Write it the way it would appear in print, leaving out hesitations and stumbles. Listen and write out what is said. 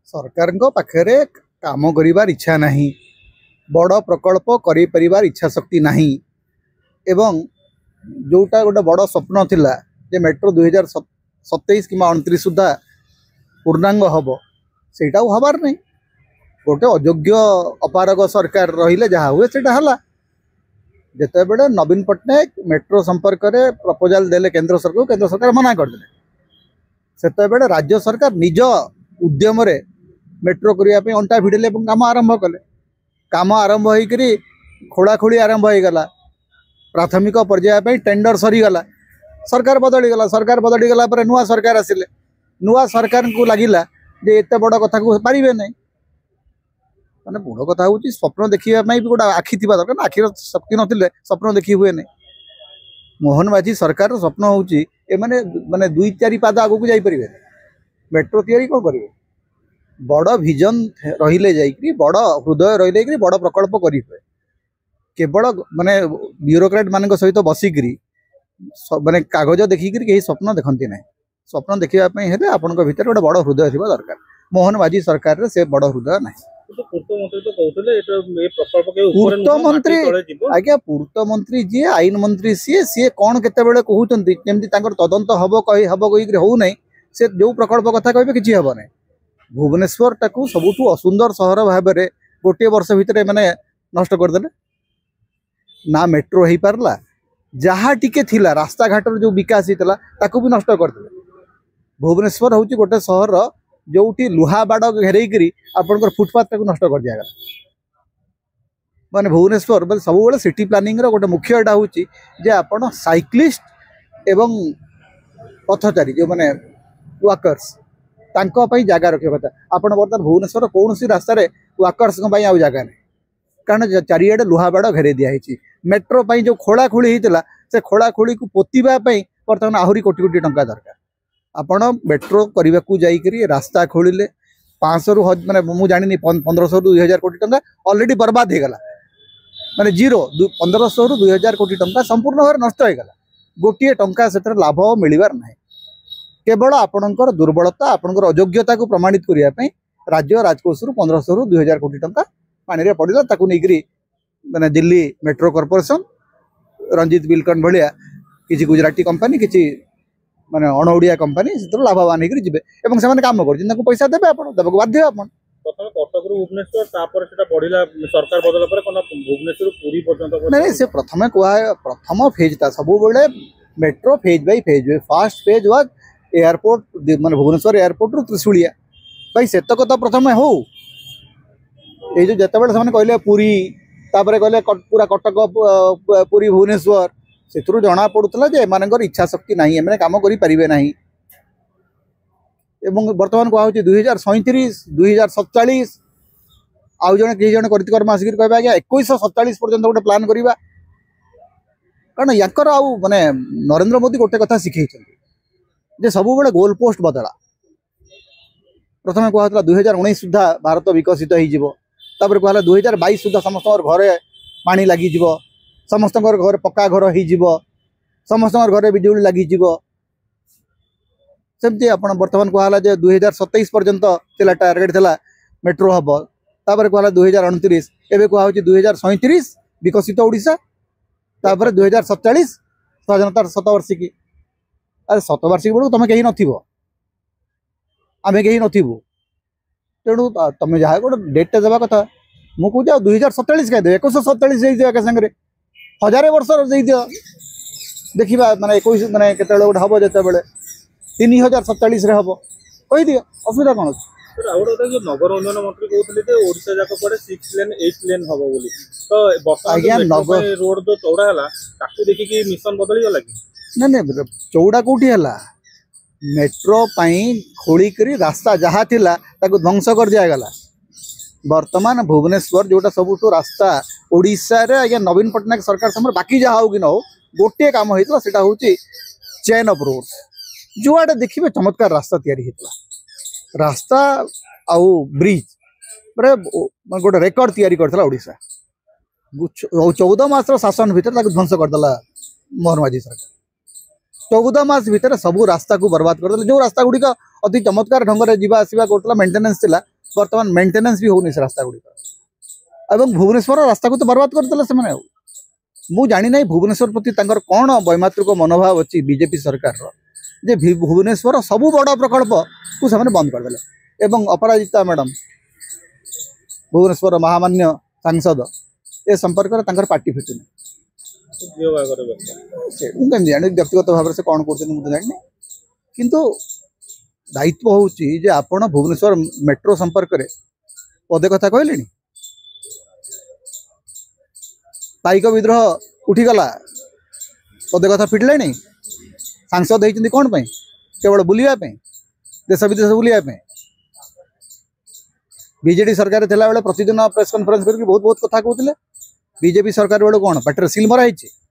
सरकार पाखे काम कर इच्छा नहीं, बड़ प्रकल्प कर इच्छा शक्ति नहीं एवं जोटा गोटे बड़ स्वप्न थिला जे मेट्रो 2027 कि 29 सुधा पूर्णांग हम सेटा हबार नहीं। गोटे अयोग्य अपारग सरकार रहिले जहाँ हुए सेटा हला। जिते बड़े नवीन पट्टनायक मेट्रो संपर्क में प्रपोजाल देले केंद्र सरकार मना करदे, सेते बड़े राज्य सरकार निज उद्यम रे मेट्रो करने अंटा भिड़े काम आरंभ कले। काम आरंभ होकर खोलाखोली आरंभ हो गला। प्राथमिक पर्याय टेंडर सरीगला, सरकार बदलीगला। सरकार बदलीगला नुआ सरकार आसिले, नुआ सरकार को लगिला जे एत बड़ कथा को पारे ना। माने बड़ कथा हूँ स्वप्न देखापी भी गोटे आखि थी दरकार ना। आखिर शक्ति नथिले स्वप्न देखी हुए नहीं। मोहन माझी सरकार स्वप्न हूँ एमाने माने 2-4 पाद आगू को जापर मेट्रो तैयारी कौन करेंगे। बड़ विजन रहिले जाइकरी बड़ हृदय रही बड़ प्रकल्प करें। केवल माने ब्यूरोक्रेट मान सहित बसिकी माने कागज देखिक कहीं स्वप्न देखती ना। स्वप्न देखापी हेले आपण भीतर गोटे बड़ हृदय थी दरकार। मोहन माझी सरकार से बड़ हृदय ना। पूर्त मंत्री जी आईन मंत्री सी कौन केते कहते जमी तदंत हम कही हो ना। से जो प्रकल्प कथा कहे कि हम ना। भुवनेश्वर टाकू सबुठू असुंदर सहर भाव में गोटे वर्ष भितर मैंने नष्ट करदे ना। मेट्रो हो पारला जहाँ टिके थिला रास्ता घाटर जो विकास होता ताकू भी नष्ट करदे। भुवनेश्वर हूँ गोटे सहर जो लुहा बाड़ घेरईकरी आपंकर फुटपाथ टाक नष्ट कर दिया गला। माने भुवनेश्वर बोले सब बड़े सिटी प्लानिंग गोटे मुख्य एटा हूँ जे आपण साइक्लिस्ट एवं पथचारी जो माने वाकर्स तांको जगह रखा कथा। आपण बर्तमान भुवनेश्वर कौन सी रास्तार वाकर्स आउ जगह नहीं, कारण चारिड़े लुहा बाड़ घेरे दिखाई। मेट्रो जो खोलाखोली होता से खोलाखोली को पोतीवाई बर्तमान आहरी कोटी कोटी टंका दरकार। आपण मेट्रो करने को जाइए रास्ता खोलिले 500 रु माने मुझे जानी 1500 रु 2000 कोटी टंका ऑलरेडी बर्बाद हो गला। माने जीरो 1500 रु 2000 कोटी टंका संपूर्ण भाव नष्ट हो गला। गोटे टंका से लाभ मिलबार ना। केवल आपणकर दुर्बलता आपणकर अयोग्यता को प्रमाणित करने राज्य राजकोष 1500 रु 2000 कोटी टंका पानी रे पड़िला। ताकू नहीं माने दिल्ली मेट्रो कॉर्पोरेशन रंजीत बिलकन भाया किसी गुजराती कंपनी किसी माने अणओडिया कंपनी से लाभवान होकर जी से काम कर पैसा देवे आप देवक बाध्य आप नहीं। से प्रथम कह प्रथम फेज था सब बड़े मेट्रो फेज बाय फेज हुए। फास्ट फेज वाज एयरपोर्ट माने भुवनेश्वर एयरपोर्ट रु त्रिशूलिया भाई सेतक तो प्रथम हो। ये जो जिते बड़े कहले पुरी तापर कहले पूरा कटक पुरी भुवनेश्वर से जना पड़ूला एम इच्छा शक्ति ना एम कम करें ना। बर्तमान कह 2037 2047 आउ जड़े कई जन कर्म आसिक कह आज्ञा 2147 पर्यटन गोटे प्लान करवा। कारण याकर आउ माने नरेंद्र मोदी गोटे कथा शिखई जे सब बड़े गोल पोस्ट बदला। प्रथम कहला 2019 सुधा भारत विकसित होपर कहला 2022 सुधा समस्त घरे पानी लगी समस्त घर पक्का घर हो समस्त घर बिजुली लगी सेमती आप बर्तमान कहला 2027 पर्यंत टार्गेट थिला मेट्रो हम। तापर कहला 2029 एवं कह 2037 विकसित ओडिशा तापर 2047 स्वाधीनतार शतवार्षिकी। अरे शतवार्षिकी बेलू तुम कहीं नथिबो आम कहीं नथिबू तेणु तुम जहाँ गोटे डेटा देवा कथा मुझे कह 2047 कह 2147 सागर 1000 वर्ष देखा माने 21 माने केते गोटे हम जो 3047 हम कही दियो असुविधा कौन अच्छे। नगर उन्नयन मंत्री कहते ओडिशा जाक पड़े 6 लेन 8 लेन हम बोली तो आज्ञा नगर रोड जो चौड़ा है ताकू देखिए मिशन बदली गला कि ना चौड़ा कौटी है मेट्रो खोलिक रास्ता जहाँ थिला ताको ध्वंस कर दिगला। वर्तमान भुवनेश्वर जोटा सबुठ रास्ता ओडिशा रे आज्ञा नवीन पट्टनायक सरकार समय बाकी जहाँ हो कि न हो गोटे काम होता से चेन ऑफ रोड्स जुआड़े देखिए चमत्कार रास्ता तैयारी होता रास्ता आउ ब्रिज गोटे रेकर्ड तैयारी करता ओडिशा 14 मास शासन भितर ध्वंस करदेला मोहन माझी सरकार। 14 मास भितर सबू रास्ता को बर्बाद करदे। जो रास्ता गुड़िक अति चमत्कार ढंग से जावासवा कर मेन्टेनेंस थिला बर्तमान मेंटेनेंस भी होनी से रास्ता गुड़िक और भुवनेश्वर रास्ता को तो बर्बाद करदे से मु जानी ना भुवनेश्वर प्रति कौन वैमात्रिक मनोभाव अच्छी बीजेपी सरकार जे भुवनेश्वर सबू बड़ प्रकल्प को से बंद करदे एवं अपराजिता मैडम भुवनेश्वर महामान्य सांसद ए संपर्क में पार्टी फिटुनी जानी व्यक्तिगत भाव से कौन कर जानी किंतु दायित्व हूँ जे आपण भुवनेश्वर मेट्रो संपर्क में पदे कथा कहले पाइक विद्रोह उठीगला पदे कथा फिटले नहीं सांसद होती कौन पाई केवल बुलापी देश विदेश बुलापी बीजेडी सरकार थिला बेले प्रतिदिन प्रेस कॉन्फ्रेंस करके बहुत बहुत कथा कहते बीजेपी सरकार बेले कौन पार्टी सील मरा है